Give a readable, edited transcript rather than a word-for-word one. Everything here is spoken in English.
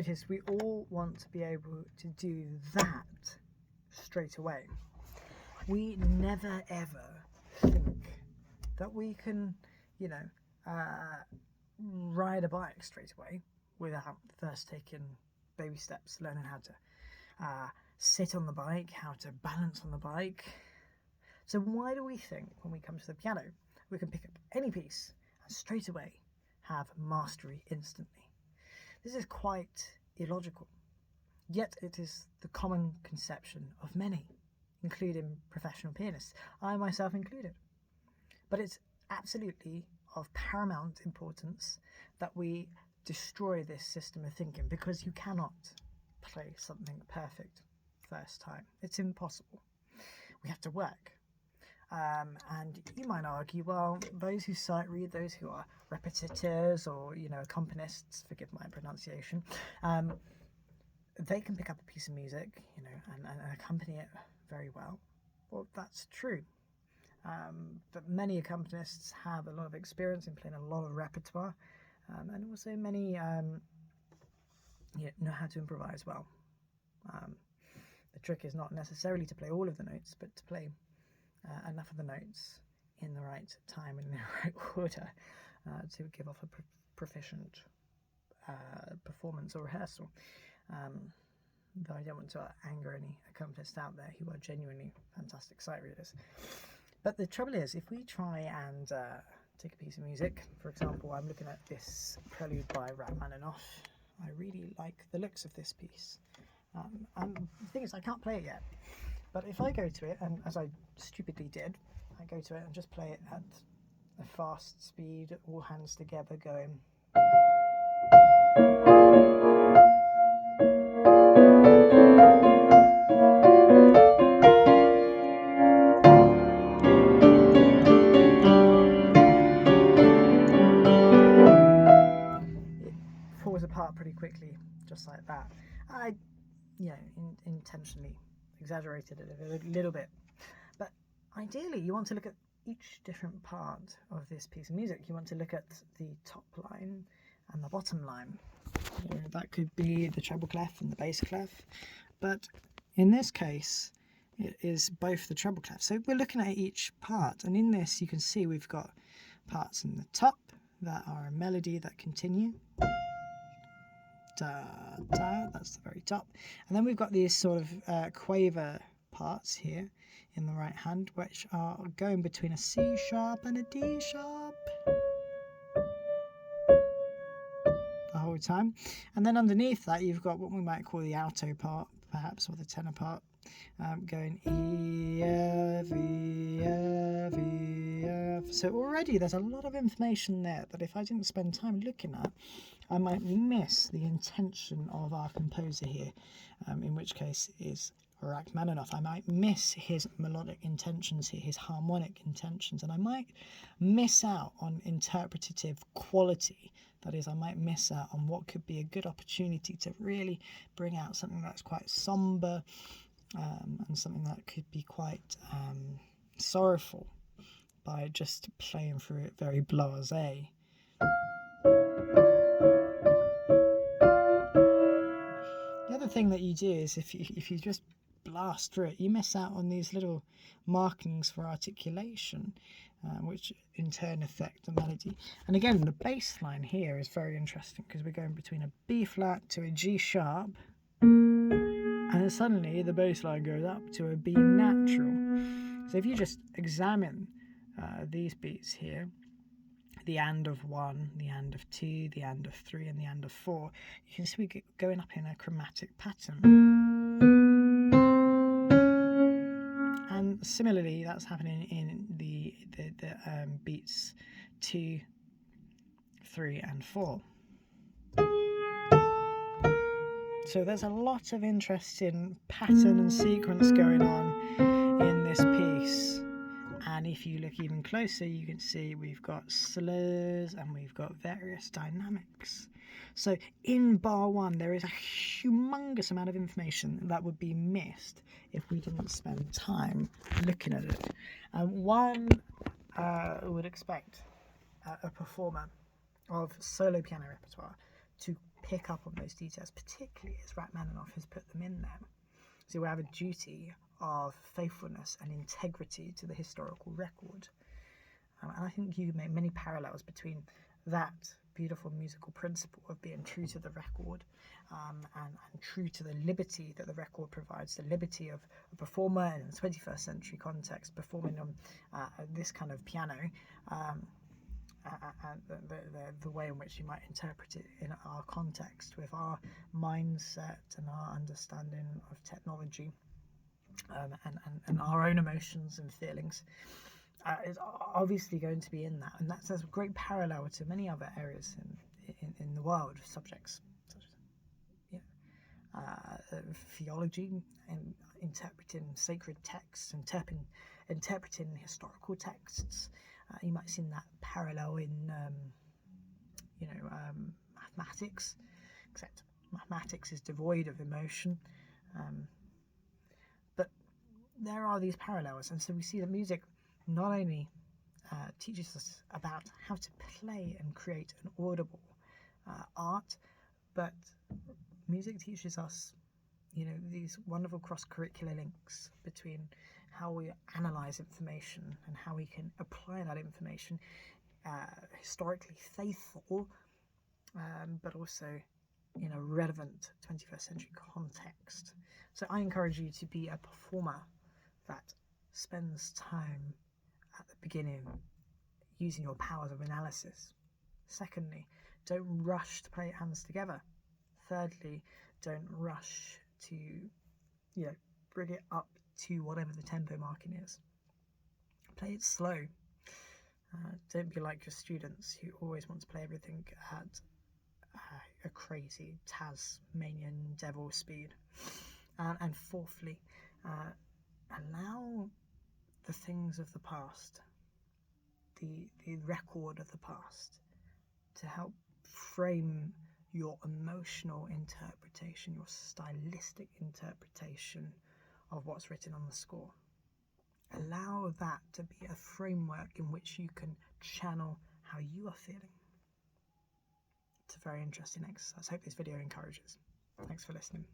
notice we all want to be able to do that straight away. We never ever think that we can, ride a bike straight away without first taking baby steps, learning how to sit on the bike, how to balance on the bike. So why do we think when we come to the piano we can pick up any piece and straight away have mastery instantly? This is quite illogical, yet it is the common conception of many, including professional pianists, I myself included. But it's absolutely of paramount importance that we destroy this system of thinking, because you cannot play something perfect first time. It's impossible. We have to work. And you might argue, well, those who sight read, those who are repetitors or, accompanists, forgive my pronunciation, they can pick up a piece of music, and accompany it very well. Well, that's true. But many accompanists have a lot of experience in playing a lot of repertoire, and also many know how to improvise well. The trick is not necessarily to play all of the notes, but to play enough of the notes in the right time and in the right order to give off a proficient performance or rehearsal. Though I don't want to anger any accompanists out there who are genuinely fantastic sight readers. But the trouble is, if we try and take a piece of music, for example, I'm looking at this prelude by Rachmaninoff. I really like the looks of this piece. And the thing is, I can't play it yet. But if I go to it, and as I stupidly did, I go to it and just play it at a fast speed, all hands together, going. It falls apart pretty quickly, just like that. I intentionally exaggerated it a little bit, but ideally you want to look at each different part of this piece of music. You want to look at the top line and the bottom line. That could be the treble clef and the bass clef, but in this case it is both the treble clef. So we're looking at each part, and in this you can see we've got parts in the top that are a melody that continue. Da, da, that's the very top, and then we've got these sort of quaver parts here in the right hand, which are going between a C sharp and a D sharp the whole time. And then underneath that you've got what we might call the alto part, perhaps, or the tenor part, going E, F, E, F, E, F. So already there's a lot of information there that if I didn't spend time looking at, I might miss the intention of our composer here, in which case is Rachmaninoff. I might miss his melodic intentions here, his harmonic intentions, and I might miss out on interpretative quality. That is, I might miss out on what could be a good opportunity to really bring out something that's quite somber, and something that could be quite sorrowful by just playing through it very blasé. The other thing that you do is if you just blast through it, you miss out on these little markings for articulation, which in turn affect the melody. And again, the bass line here is very interesting because we're going between a B flat to a G sharp, and then suddenly the bass line goes up to a B natural. So if you just examine these beats here, the and of 1, the and of 2, the and of 3, and the and of 4, you can see we're going up in a chromatic pattern. And similarly, that's happening in the beats 2, 3, and 4. So there's a lot of interesting pattern and sequence going on in this piece. And if you look even closer, you can see we've got slurs and we've got various dynamics. So in bar 1, there is a humongous amount of information that would be missed if we didn't spend time looking at it. And one would expect a performer of solo piano repertoire to pick up on those details, particularly as Rachmaninoff has put them in there. So we have a duty of faithfulness and integrity to the historical record. And I think you can make many parallels between that beautiful musical principle of being true to the record and true to the liberty that the record provides, the liberty of a performer in the 21st century context performing on this kind of piano, and the way in which you might interpret it in our context with our mindset and our understanding of technology, and our own emotions and feelings. Is obviously going to be in that, and that's a great parallel to many other areas in the world, subjects such as theology and interpreting sacred texts, interpreting historical texts. You might see that parallel in mathematics, except mathematics is devoid of emotion, but there are these parallels, and so we see that music not only teaches us about how to play and create an audible art, but music teaches us, these wonderful cross-curricular links between how we analyze information and how we can apply that information, historically faithful, but also in a relevant 21st century context. So I encourage you to be a performer that spends time at the beginning using your powers of analysis. Secondly, don't rush to play it hands together. Thirdly, don't rush to bring it up to whatever the tempo marking is. Play it slow. Don't be like your students who always want to play everything at a crazy Tasmanian devil speed. And fourthly, allow the things of the past, the record of the past, to help frame your emotional interpretation, your stylistic interpretation of what's written on the score. Allow that to be a framework in which you can channel how you are feeling. It's a very interesting exercise. I hope this video encourages. Thanks for listening.